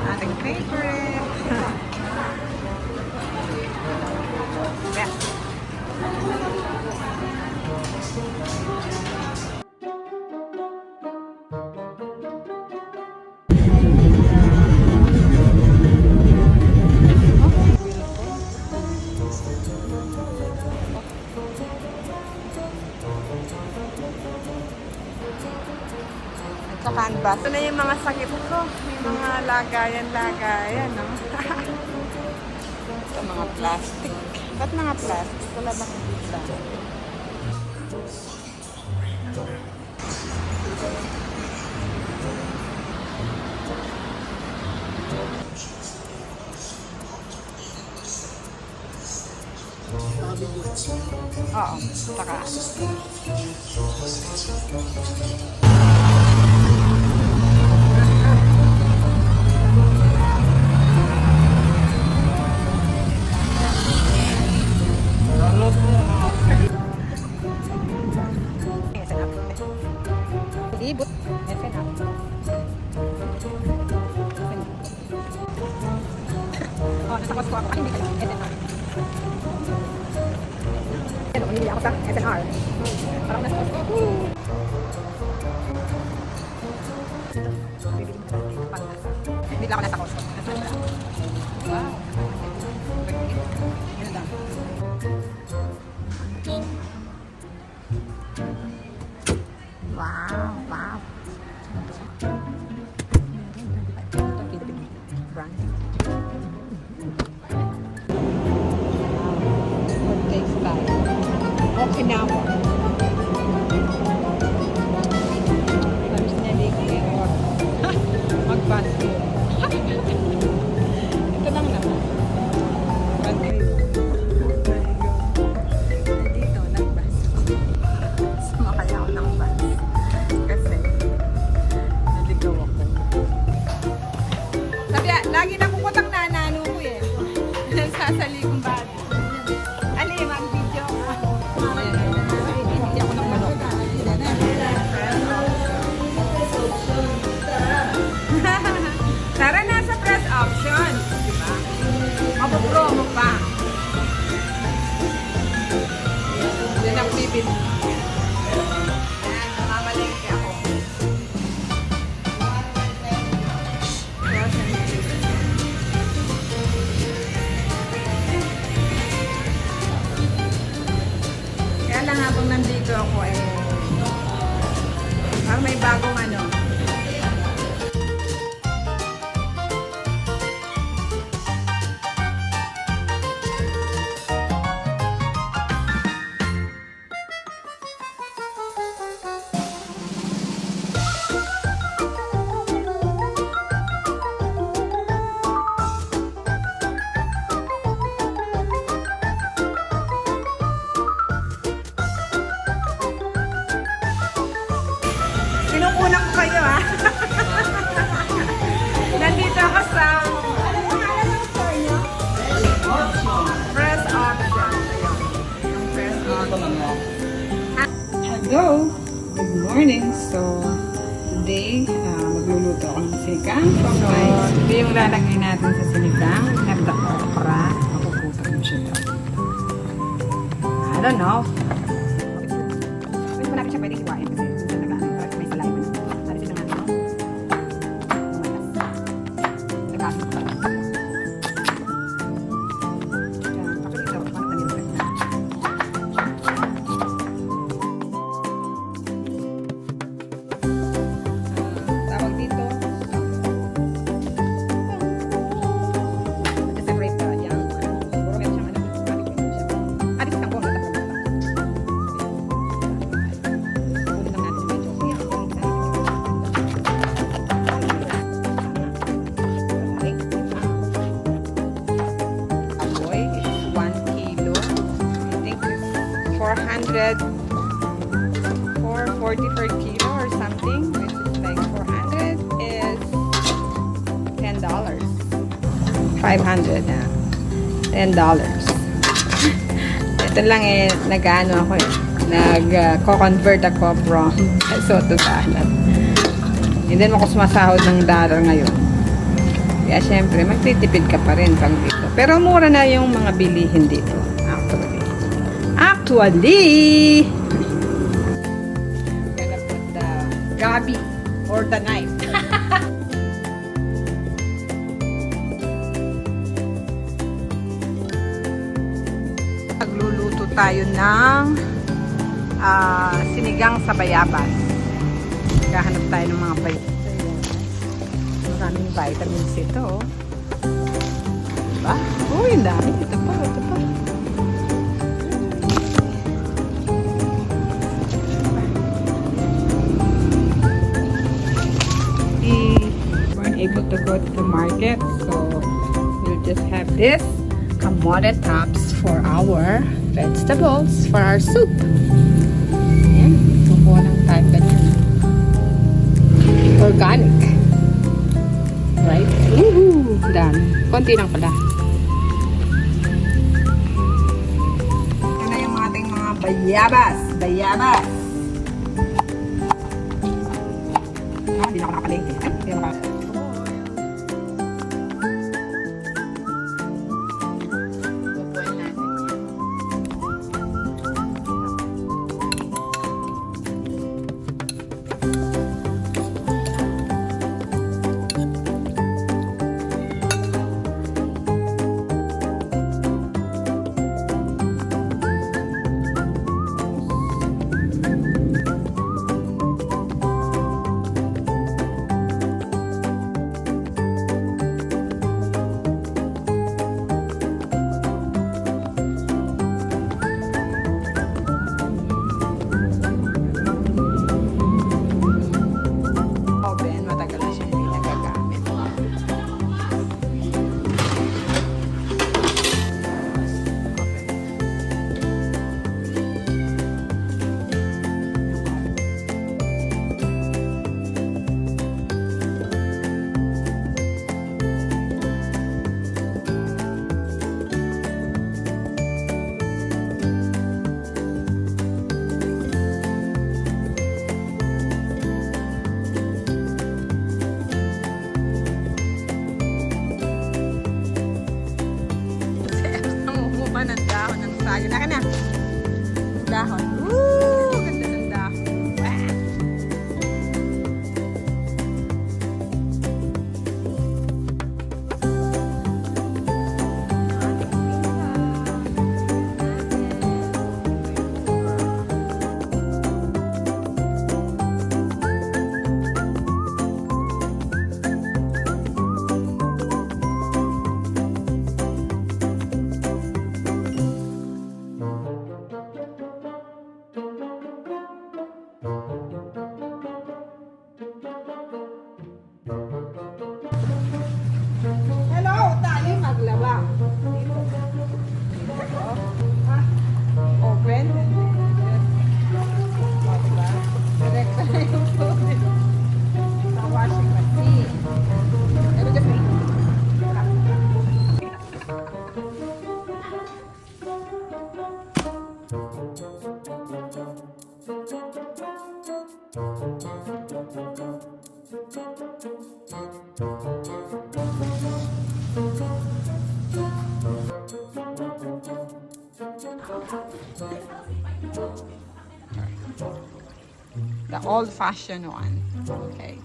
Ating favorite. Yeah. Sa canvas. Ito na yung mga sakit ko. Yung mga lagayan, no? Ito mga plastic. Ba't mga plastic? Wala bang pizza? Oo, saka. Ibut. Oh, nasa ko ako. Hindi ka lang. Hindi ako sa SNR. Parang nasa Costco. Hindi lang ako nasa Costco. Wow. Ganda. Wow, wow. Brand. What takes time? Okinawa. Tapos nili ko yung mag-bus. Ito lang naman. Dito, nag-bus. Sumakay ako ng bus. Kasi, naligaw ako. Sabi, lagi na puputang nanano ko eh. Nagsasali kong bag. Ali, mag-video ko. Hindi ako ng manok. Tara na sa press option. Diba? Mapupromo pa. Yan ang bibit. Yan, namamalengke ako. Kaya lang habang nandito ako eh, parang may bagong ano. Kinukunan ko kayo ha. Nandito ako sa press option. Ayun. Yung press option. Hello! Good morning. So, today, magluluto ako ng sinigang. So, ito yung lalagay natin sa sinigang. We have the okra. Mapuputok mo siya daw. I don't know. Pwede pa natin siya pwede hiwain kasi may saliva na. Sabi siya naman, no? Nagkasok pa. Actually, ito, parang nalimutan na. Tawag dito. Separate ka yan. Puro meron siyang ano. Ah, dito tangko. Aboy is 1 kilo. I think it's 440 per kilo or something, which is like 400 is $10. 500 na. $10. Ito lang eh, nag-ano ako eh. Nag-convert ako from peso to salad. Hindi naman ako sumasahod ng dollar ngayon. Kaya syempre, magtitipid ka pa rin pag dito. Pero mura na yung mga bilihin dito. Actually, I'm gonna put the gabi or the knife. Nagluluto tayo ng sinigang sa bayabas. Kahanap tayo ng mga bayabas. Maraming vitamins ito. Oh. Diba? Uy, ang dami. Ito pa, ito pa. We weren't able to go to the market, so we'll just have this kamote tops for our vegetables, for our soup. Ayan, kukuha lang tayo ganyan. Organic. Right? Woohoo! Dami. Konti lang pala. Ito na yung ating mga bayabas. Bayabas! Ah, hindi na ako nakapalengke. Ay, hindi na ako. Ayun na ka na. Dahon. Woo! Ganda ng dahon. Wow! Open. Direct na yung food. Sa washing machine. Pero just wait. The old-fashioned one. Okay.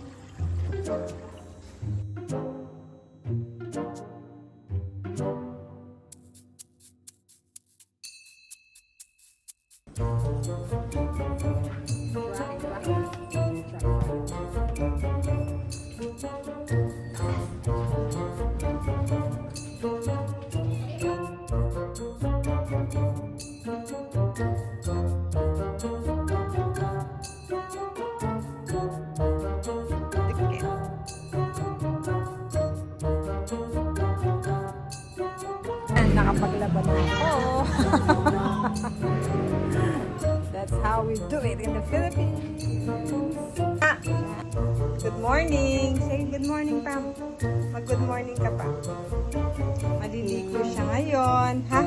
Nakapaglaban na ako. That's how we do it in the Philippines. Good morning. Say good morning, Pam. Mag-good morning ka pa. Maliligo siya ngayon, ha?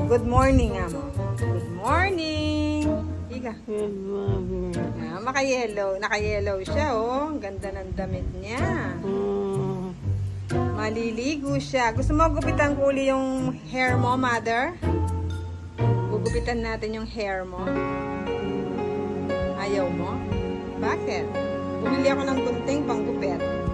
Good morning, amo. Good morning. Ika. Maka-yellow. Naka-yellow siya, oh. Ang ganda ng damit niya. Maliligo siya. Gusto mo gupitan ko uli yung hair mo, mother? Gugupitan natin yung hair mo. Ayaw mo? Bakit? Bumili ako ng gunting panggupit.